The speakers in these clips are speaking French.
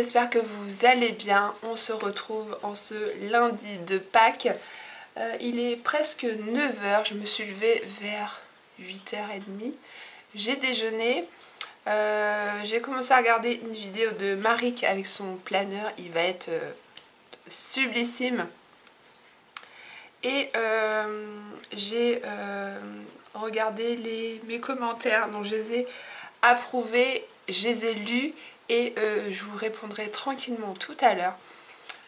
j'espère que vous allez bien. On se retrouve en ce lundi de Pâques. Il est presque 9 h, je me suis levée vers 8 h30. J'ai déjeuné, j'ai commencé à regarder une vidéo de Marik avec son planeur, il va être sublissime. Et j'ai regardé mes commentaires, donc je les ai approuvés, je les ai lus et je vous répondrai tranquillement tout à l'heure.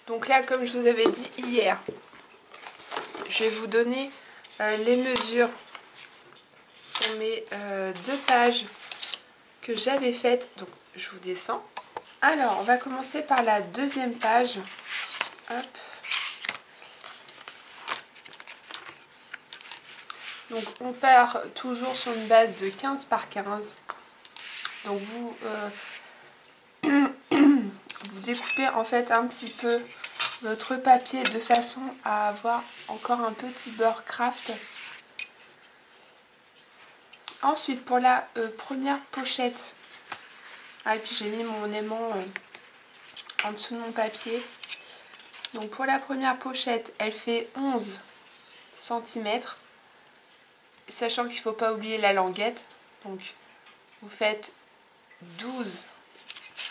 Donc là, comme je vous avais dit hier, je vais vous donner les mesures pour mes 2 pages que j'avais faites. Donc je vous descends. Alors, on va commencer par la deuxième page. Hop. Donc on part toujours sur une base de 15 par 15. Donc vous, vous découpez en fait un petit peu votre papier de façon à avoir encore un petit bord craft. Ensuite pour la première pochette, et puis j'ai mis mon aimant en dessous de mon papier. Donc pour la première pochette, elle fait 11 cm. Sachant qu'il ne faut pas oublier la languette, donc vous faites 12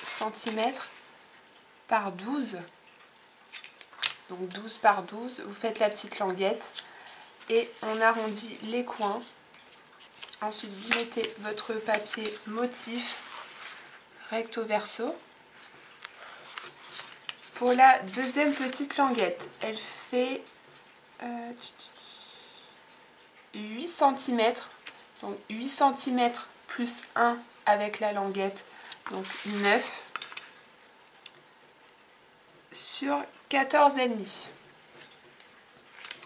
cm par 12, donc 12 par 12, vous faites la petite languette et on arrondit les coins. Ensuite vous mettez votre papier motif recto verso. Pour la deuxième petite languette, elle fait 8 cm, donc 8 cm plus 1 avec la languette, donc 9 sur 14,5.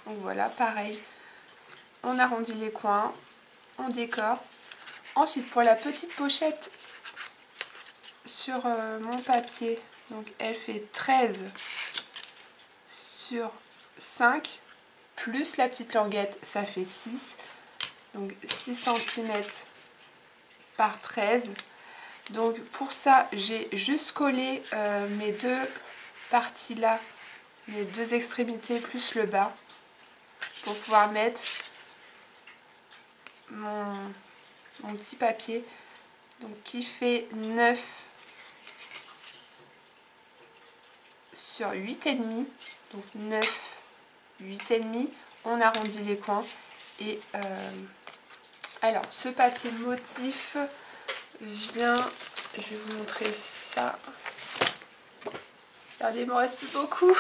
Donc voilà, pareil, on arrondit les coins, on décore. Ensuite pour la petite pochette sur mon papier, donc elle fait 13 sur 5. Plus la petite languette, ça fait 6. Donc 6 cm par 13. Donc pour ça, j'ai juste collé mes deux parties là, mes deux extrémités plus le bas, pour pouvoir mettre mon petit papier. Donc qui fait 9 sur 8,5. Donc 9. 8,5, on arrondit les coins et alors ce papier motif vient, je vais vous montrer ça, regardez, il m'en reste plus beaucoup.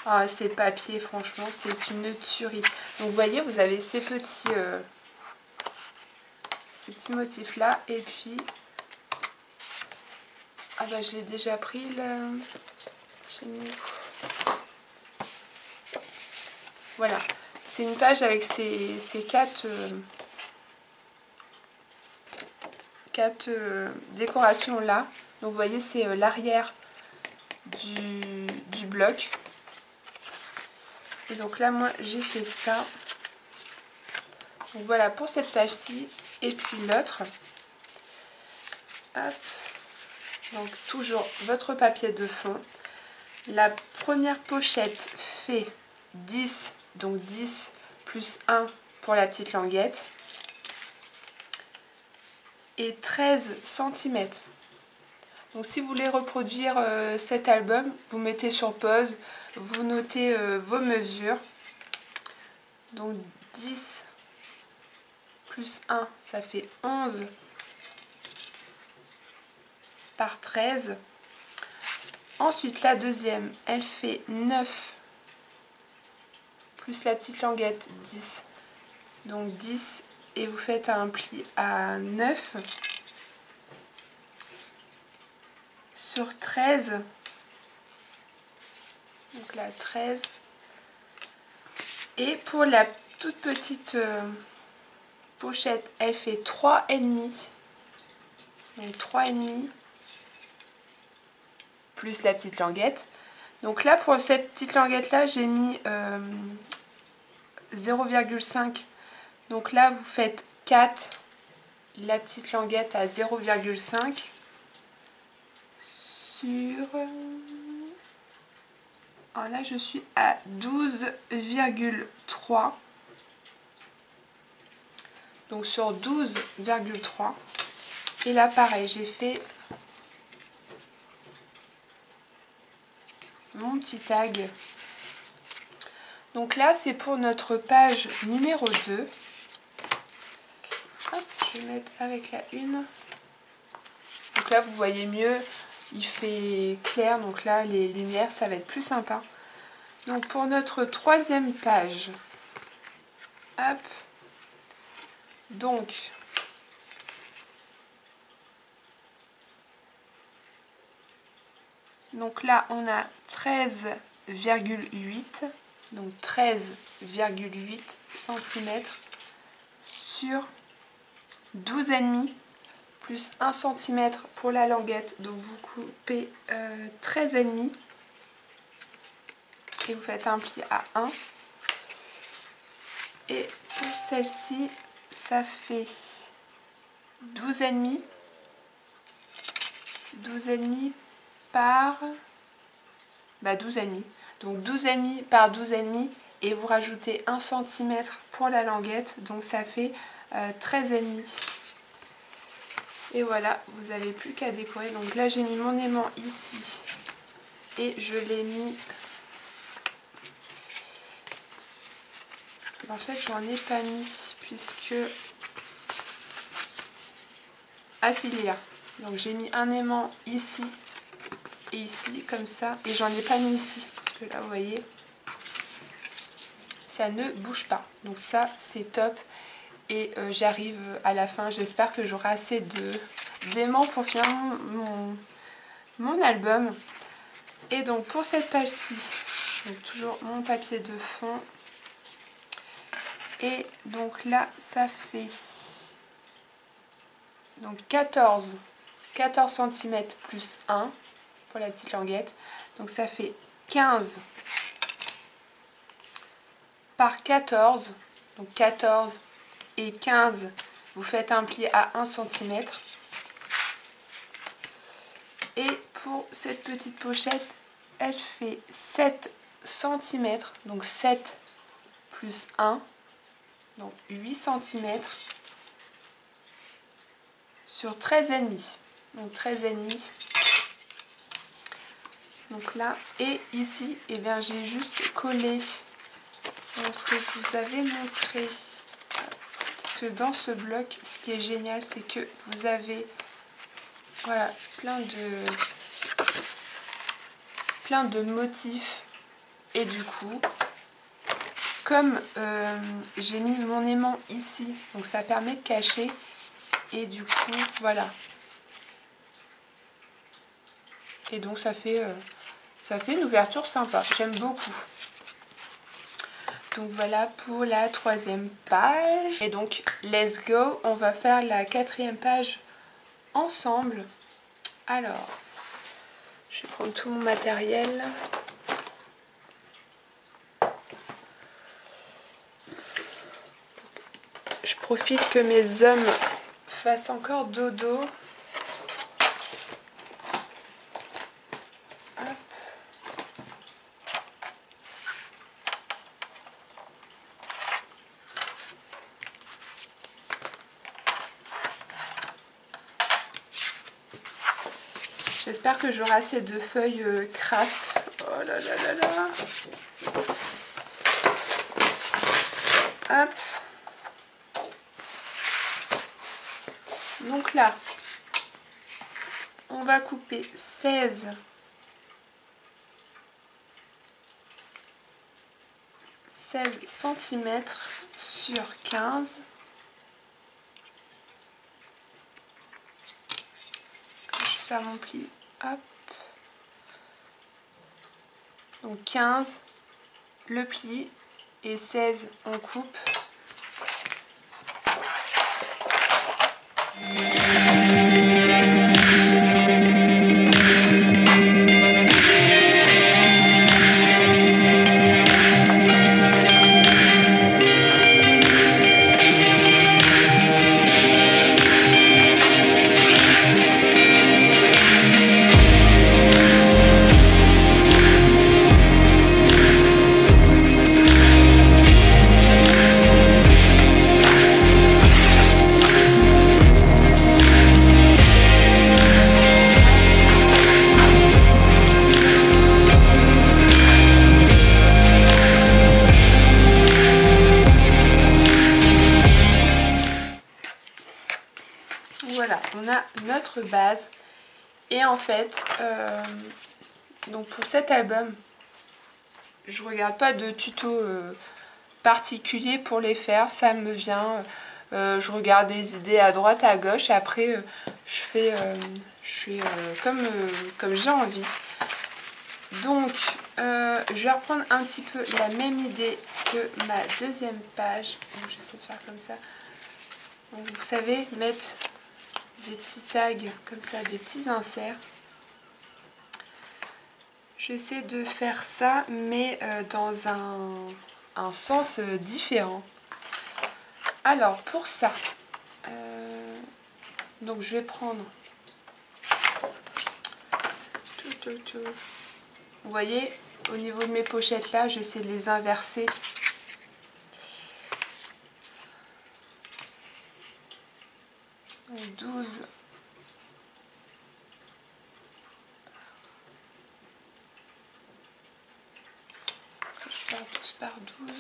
Ah, ces papiers, franchement, c'est une tuerie. Donc vous voyez, vous avez ces petits motifs là, et puis ah bah je l'ai déjà pris là, j'ai mis. Voilà, c'est une page avec ces quatre décorations là. Donc vous voyez, c'est l'arrière du bloc. Et donc là, moi, j'ai fait ça. Donc voilà pour cette page-ci. Et puis l'autre. Hop. Donc toujours votre papier de fond. La première pochette fait 10. Donc 10 plus 1 pour la petite languette. Et 13 cm. Donc si vous voulez reproduire cet album, vous mettez sur pause, vous notez vos mesures. Donc 10 plus 1, ça fait 11 par 13. Ensuite la deuxième, elle fait 9 plus la petite languette, 10. Donc 10 et vous faites un pli à 9 sur 13. Donc là 13. Et pour la toute petite pochette, elle fait 3,5. Donc 3,5 plus la petite languette. Donc là pour cette petite languette là, j'ai mis 0,5. Donc là vous faites 4, la petite languette à 0,5 sur... Alors là, je suis à 12,3. Donc sur 12,3. Et là, pareil, j'ai fait mon petit tag. Donc là, c'est pour notre page numéro 2. Hop, je vais mettre avec la 1. Donc là, vous voyez mieux, il fait clair. Donc là, les lumières, ça va être plus sympa. Donc pour notre 3e page, hop, donc là, on a 13,8, donc 13,8 cm sur 12,5 plus 1 cm pour la languette. Donc vous coupez 13,5 et vous faites un pli à 1. Et pour celle-ci, ça fait 12,5 par 12,5. Donc 12,5 par 12,5 et vous rajoutez 1 cm pour la languette. Donc ça fait 13,5. Et voilà, vous n'avez plus qu'à décorer. Donc là, j'ai mis mon aimant ici et je l'ai mis... En fait, j'en ai pas mis puisque... Ah, c'est là. Donc j'ai mis un aimant ici et ici, comme ça. Et j'en ai pas mis ici. Parce que là, vous voyez, ça ne bouge pas. Donc ça, c'est top. Et j'arrive à la fin. J'espère que j'aurai assez d'aimants pour finir mon album. Et donc pour cette page-ci, donc toujours mon papier de fond. Et donc là, ça fait donc 14 cm plus 1 pour la petite languette. Donc ça fait 15 par 14. Donc 14 et 15, vous faites un pli à 1 cm. Et pour cette petite pochette, elle fait 7 cm. Donc 7 plus 1. Donc 8 cm sur 13,5. Donc 13,5. Donc là, et ici, eh bien, j'ai juste collé ce que je vous avais montré. Parce que dans ce bloc, ce qui est génial, c'est que vous avez voilà, plein de motifs. Et du coup, comme j'ai mis mon aimant ici, donc ça permet de cacher. Et du coup, voilà. Et donc ça fait une ouverture sympa. J'aime beaucoup. Donc voilà pour la 3e page. Et donc, let's go. On va faire la 4e page ensemble. Alors, je vais prendre tout mon matériel. Je profite que mes hommes fassent encore dodo. Hop. J'espère que j'aurai assez de feuilles craft. Oh là là là là. Hop. Donc là, on va couper 16 cm sur 15. Je vais faire mon pli. Hop. Donc 15, le pli, et 16, on coupe. Voilà, on a notre base. Et en fait, donc pour cet album, je regarde pas de tuto particulier pour les faire, ça me vient. Je regarde des idées à droite, à gauche, et après je fais comme j'ai envie. Donc je vais reprendre un petit peu la même idée que ma deuxième page. Donc j'essaie de faire comme ça. Donc, vous savez, mettre des petits tags comme ça, des petits inserts. J'essaie de faire ça, mais dans un sens différent. Alors pour ça, donc je vais prendre tout. Vous voyez, au niveau de mes pochettes là, j'essaie de les inverser. Donc 12. Je pars 12 par 12.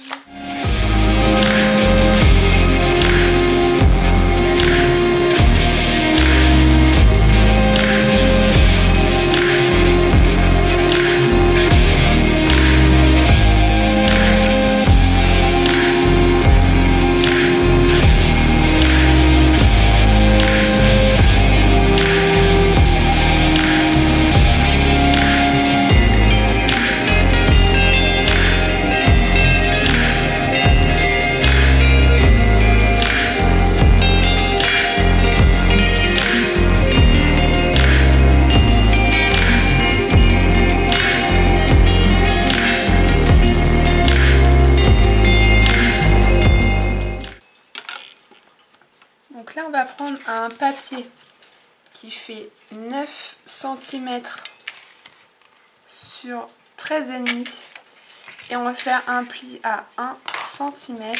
Donc là, on va prendre un papier qui fait 9 cm sur 13,5 et on va faire un pli à 1 cm.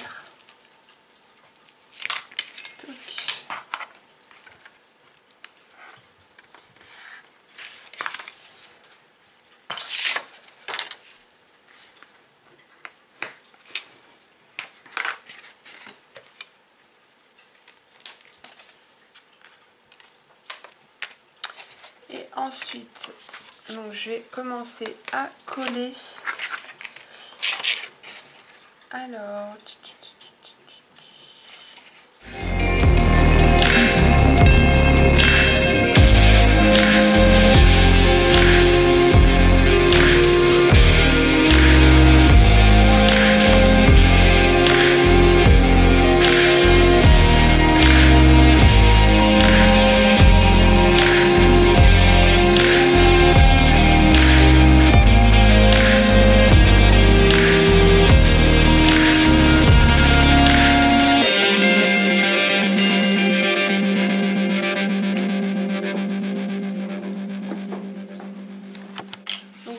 Et ensuite, donc je vais commencer à coller. Alors,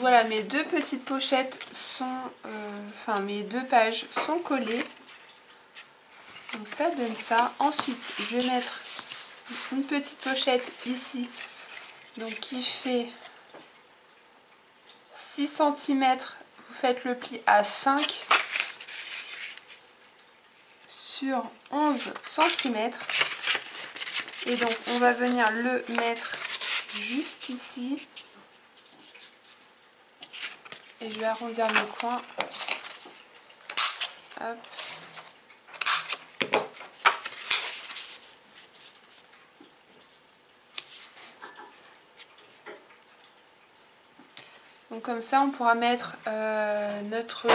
voilà, mes deux petites pochettes sont, enfin mes deux pages sont collées. Donc ça donne ça. Ensuite, je vais mettre une petite pochette ici, donc qui fait 6 cm. Vous faites le pli à 5 sur 11 cm. Et donc on va venir le mettre juste ici. Et je vais arrondir mes coins. Hop. Donc comme ça, on pourra mettre notre...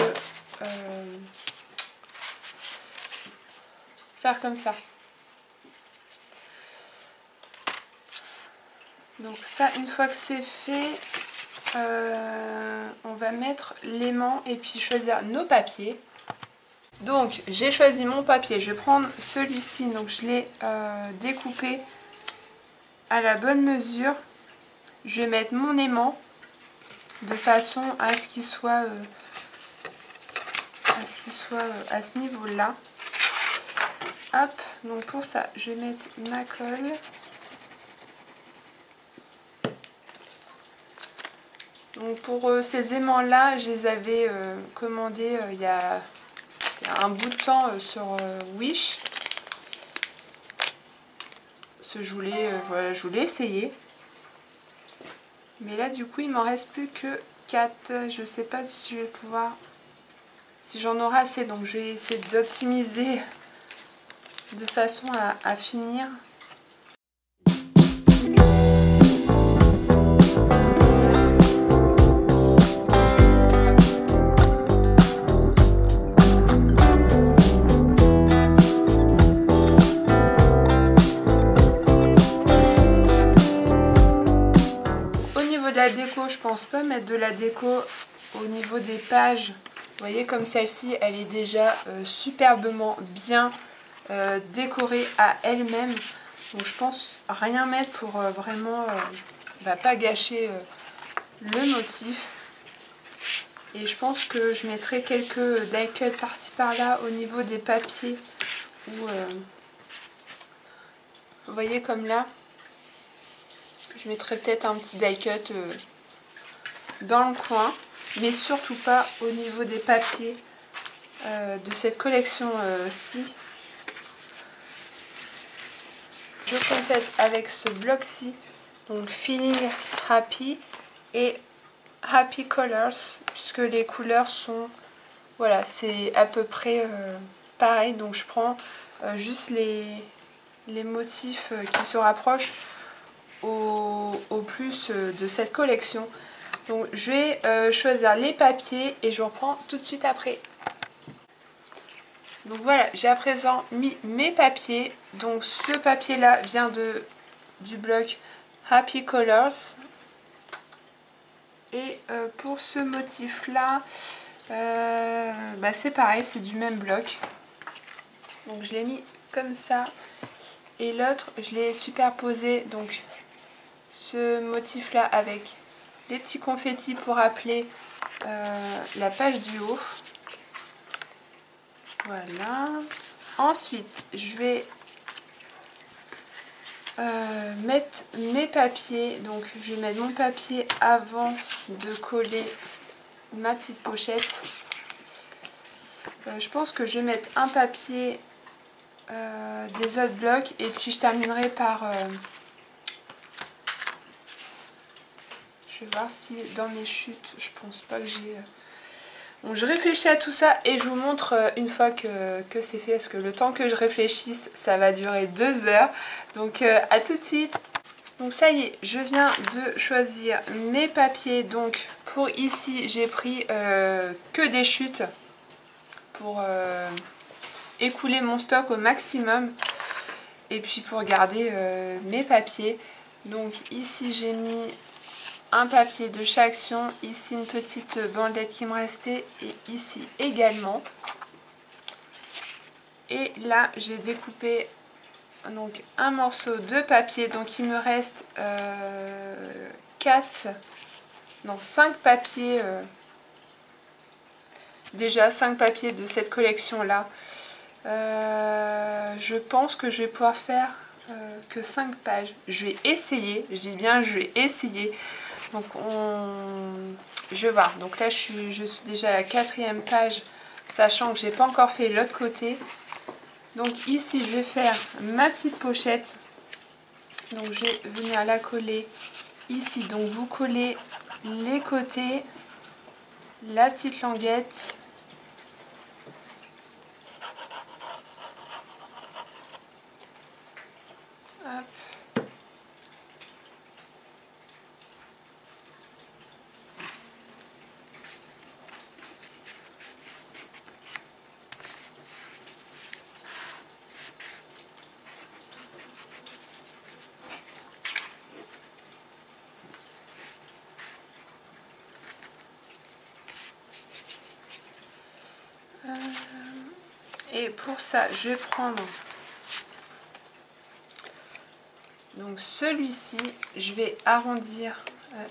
faire comme ça. Donc ça, une fois que c'est fait... on va mettre l'aimant et puis choisir nos papiers. Donc j'ai choisi mon papier, je vais prendre celui-ci, donc je l'ai découpé à la bonne mesure. Je vais mettre mon aimant de façon à ce qu'il soit à ce niveau là. Hop, donc pour ça je vais mettre ma colle. Donc pour ces aimants là, je les avais commandés il y a un bout de temps sur Wish. voilà, je voulais essayer. Mais là du coup il m'en reste plus que 4. Je sais pas si je vais pouvoir, si j'en aurai assez, donc je vais essayer d'optimiser de façon à finir. De la déco, je pense pas mettre de la déco au niveau des pages. Vous voyez, comme celle-ci, elle est déjà superbement bien décorée à elle-même. Donc je pense rien mettre pour vraiment pas gâcher le motif. Et je pense que je mettrai quelques die cuts par-ci par-là au niveau des papiers. Où, vous voyez, comme là. Je mettrai peut-être un petit die cut dans le coin, mais surtout pas au niveau des papiers de cette collection-ci. Je complète avec ce bloc-ci, donc Feeling Happy et Happy Colors, puisque les couleurs sont, voilà, c'est à peu près pareil. Donc je prends juste les motifs qui se rapprochent au plus de cette collection. Donc je vais choisir les papiers et je reprends tout de suite après. Donc voilà, j'ai à présent mis mes papiers. Donc ce papier là vient du bloc Happy Colors. Et pour ce motif là, c'est pareil, c'est du même bloc. Donc je l'ai mis comme ça. Et l'autre, je l'ai superposé, donc ce motif là avec des petits confettis pour rappeler la page du haut. Voilà. Ensuite je vais mettre mes papiers. Donc je vais mettre mon papier avant de coller ma petite pochette. Je pense que je vais mettre un papier des autres blocs et puis je terminerai par je vais voir si dans mes chutes, je pense pas que j'ai... Bon, je réfléchis à tout ça et je vous montre une fois que c'est fait, parce que le temps que je réfléchisse, ça va durer 2 heures. Donc à tout de suite. Donc ça y est, je viens de choisir mes papiers. Donc pour ici, j'ai pris que des chutes pour écouler mon stock au maximum. Et puis pour garder mes papiers. Donc ici, j'ai mis un papier de chaque action, ici une petite bandelette qui me restait et ici également. Et là j'ai découpé donc un morceau de papier, donc il me reste 5 papiers, déjà 5 papiers de cette collection là. Je pense que je vais pouvoir faire que 5 pages. Je vais essayer, je dis bien je vais essayer. Donc je vais voir. Donc là je suis déjà à la 4e page, sachant que j'ai pas encore fait l'autre côté. Donc ici je vais faire ma petite pochette. Donc je vais venir la coller ici. Donc vous collez les côtés, la petite languette. Hop. Et pour ça, je vais prendre donc celui-ci, je vais arrondir.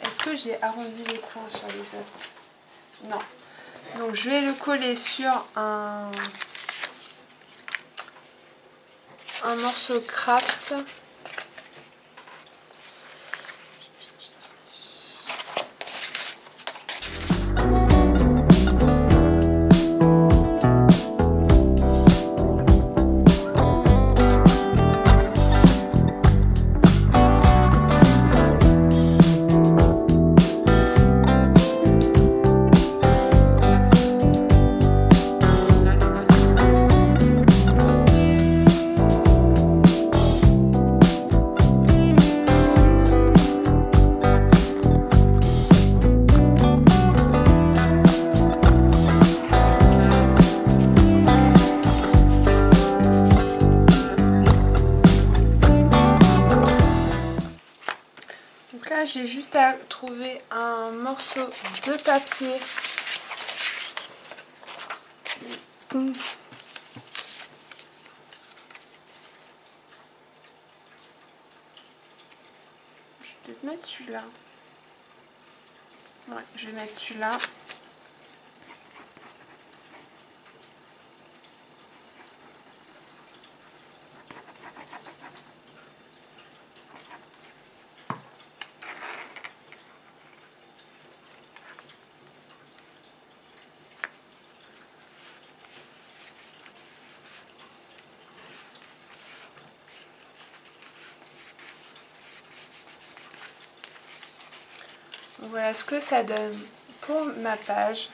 Est-ce que j'ai arrondi les coins sur les autres? Non. Donc je vais le coller sur un morceau craft. là, j'ai juste à trouver un morceau de papier. Je vais peut-être mettre celui-là. Ouais, je vais mettre celui-là. Voilà ce que ça donne pour ma page.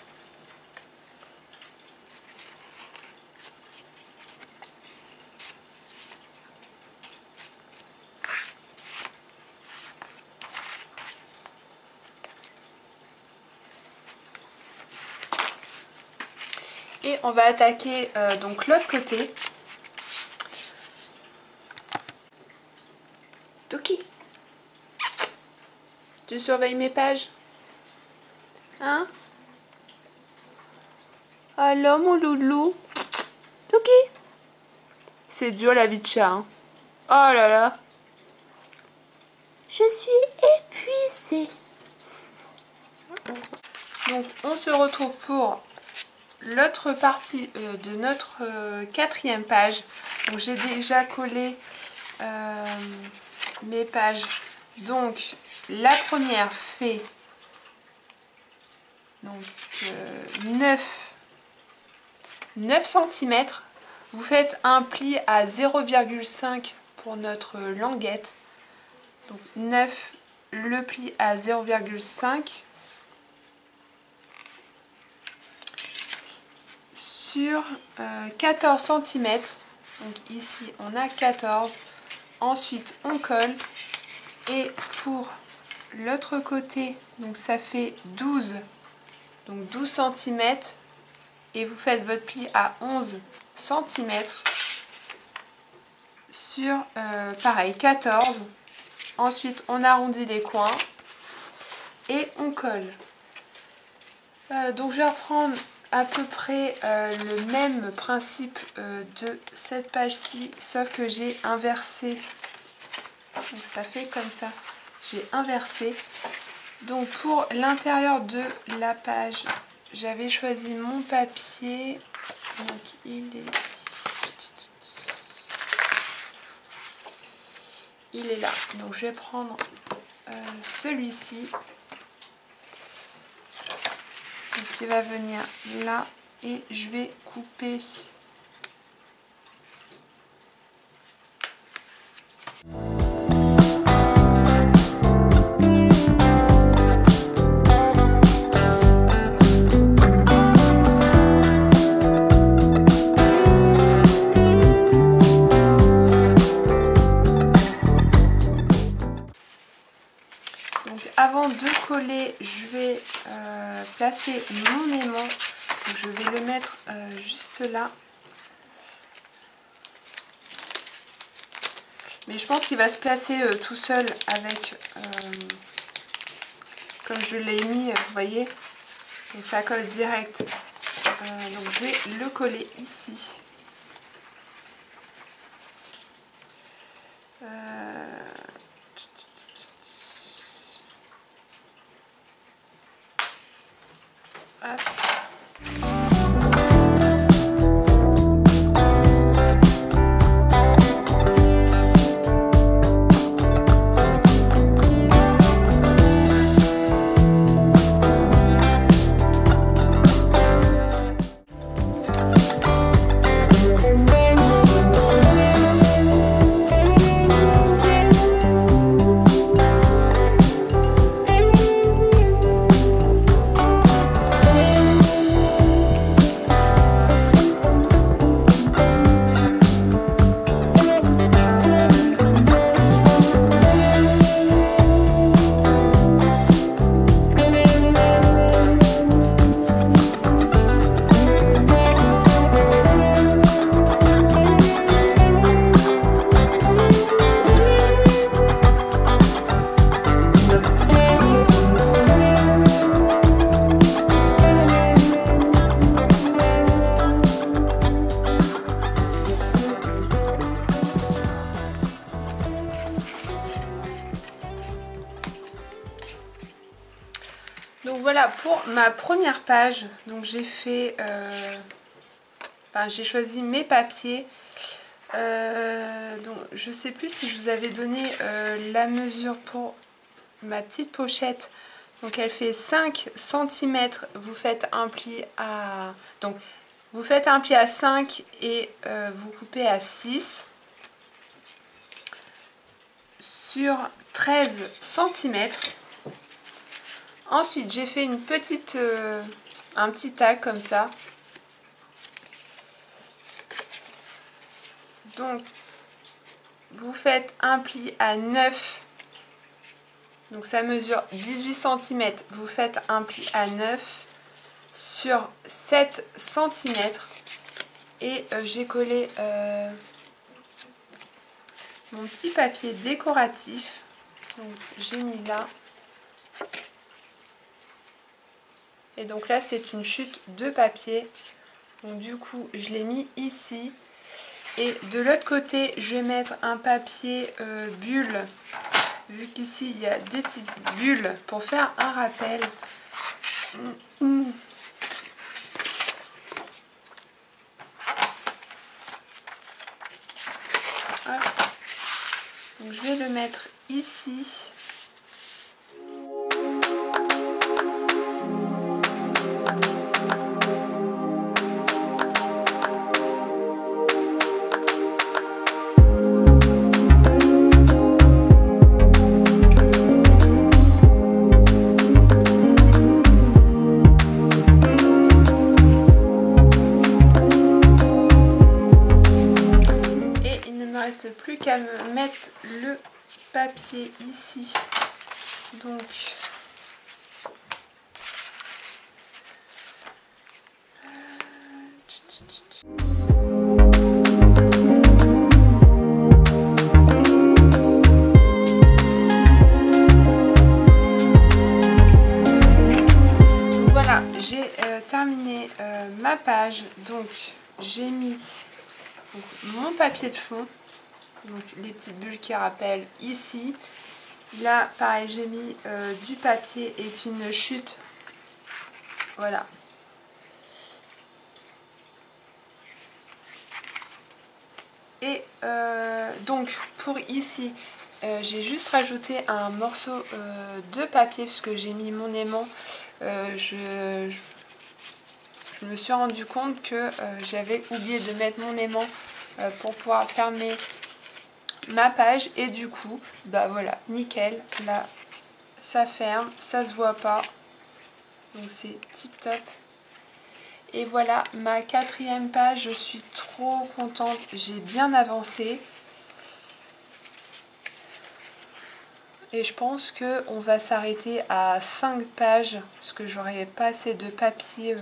Et on va attaquer donc l'autre côté. Toki, tu surveilles mes pages? Hein? Alors mon loulou? Toki? C'est dur la vie de chat, hein? Oh là là! Je suis épuisée. Donc on se retrouve pour l'autre partie de notre quatrième page. Donc j'ai déjà collé mes pages. Donc la première fait donc 9 cm. Vous faites un pli à 0,5 pour notre languette. Donc 9, le pli à 0,5 sur 14 cm. Donc ici on a 14. Ensuite on colle. Et pour l'autre côté, donc ça fait 12. Donc 12 cm. Et vous faites votre pli à 11 cm sur pareil 14. Ensuite on arrondit les coins et on colle. Donc je vais reprendre à peu près le même principe de cette page-ci, sauf que j'ai inversé. Donc ça fait comme ça, j'ai inversé. Donc pour l'intérieur de la page, j'avais choisi mon papier. Donc il est là. Donc je vais prendre celui-ci. Qui va venir là et je vais couper. Avant de coller, je vais placer mon aimant. Donc, je vais le mettre juste là. Mais je pense qu'il va se placer tout seul avec, comme je l'ai mis, vous voyez. Donc ça colle direct. Donc je vais le coller ici. Hop. Donc voilà pour ma première page. Donc j'ai fait, j'ai choisi mes papiers. Donc je sais plus si je vous avais donné la mesure pour ma petite pochette. Donc elle fait 5 cm. Vous faites un pli à... Donc vous faites un pli à 5 et vous coupez à 6 sur 13 cm. Ensuite j'ai fait une petite un petit tag comme ça. Donc vous faites un pli à 9, donc ça mesure 18 cm, vous faites un pli à 9 sur 7 cm et j'ai collé mon petit papier décoratif, donc j'ai mis là. Et donc là c'est une chute de papier, donc du coup je l'ai mis ici. Et de l'autre côté je vais mettre un papier bulle, vu qu'ici il y a des petites bulles pour faire un rappel. Donc je vais le mettre ici. Plus qu'à me mettre le papier ici, donc voilà, j'ai terminé ma page. Donc j'ai mis mon papier de fond, donc les petites bulles qui rappellent ici. Là pareil j'ai mis du papier et puis une chute, voilà. Et donc pour ici j'ai juste rajouté un morceau de papier puisque j'ai mis mon aimant. Je me suis rendu compte que j'avais oublié de mettre mon aimant pour pouvoir fermer ma page, et du coup bah voilà, nickel, là ça ferme, ça se voit pas, donc c'est tip top. Et voilà ma 4e page, je suis trop contente, j'ai bien avancé et je pense que on va s'arrêter à 5 pages parce que j'aurais pas assez de papier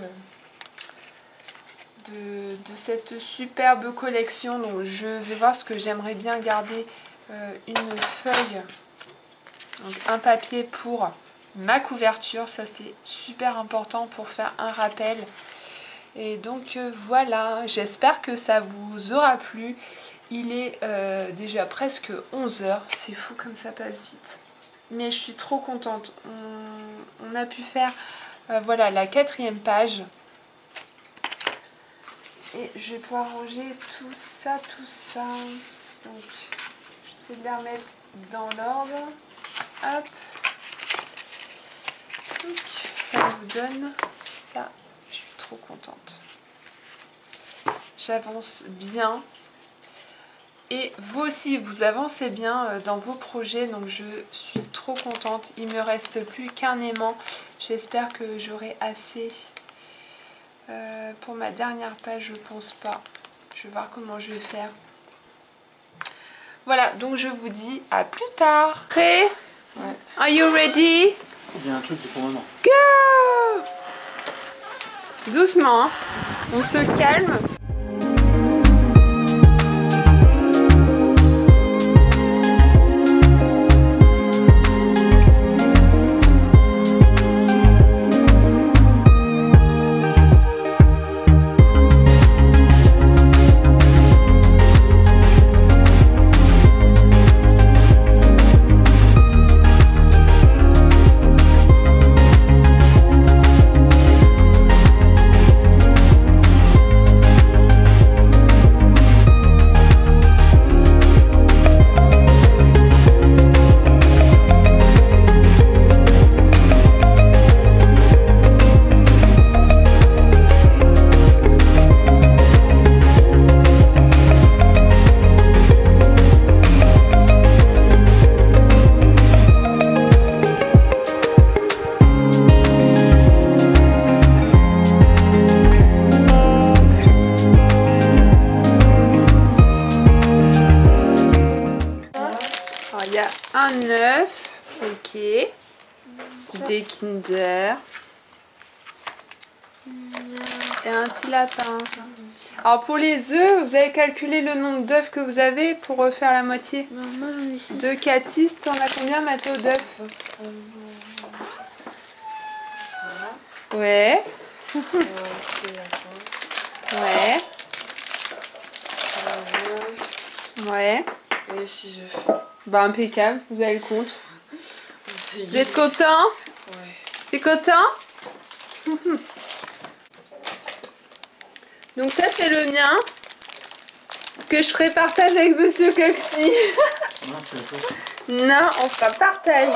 de cette superbe collection. Donc je vais voir ce que j'aimerais bien garder, une feuille, donc un papier pour ma couverture, ça c'est super important pour faire un rappel. Et donc voilà, j'espère que ça vous aura plu. Il est déjà presque 11 h, c'est fou comme ça passe vite, mais je suis trop contente. On a pu faire voilà la 4e page. Et je vais pouvoir ranger tout ça. Donc, j'essaie de les remettre dans l'ordre. Hop. Donc, ça vous donne ça. Je suis trop contente. J'avance bien. Et vous aussi, vous avancez bien dans vos projets. Donc, je suis trop contente. Il me reste plus qu'un aimant. J'espère que j'aurai assez... pour ma dernière page, je pense pas. Je vais voir comment je vais faire. Voilà, donc je vous dis à plus tard. Prêt? Ouais. Are you ready? Il y a un truc pour maman. Go! Doucement, hein. On se calme. a un œuf. Ok. Des Kinder. Et un petit lapin. Alors pour les œufs, vous avez calculé le nombre d'œufs que vous avez pour refaire la moitié. Moi j'en ai 6. 2, 4, 6. T'en as combien, Mathéo, d'œufs? Ouais. Ouais. Ouais. Et 6 œufs. Bah impeccable, vous avez le compte. Vous Vous êtes content? Ouais. T'es content? Donc ça c'est le mien. Que je ferai partage avec Monsieur Coxy. Non, on fera partage.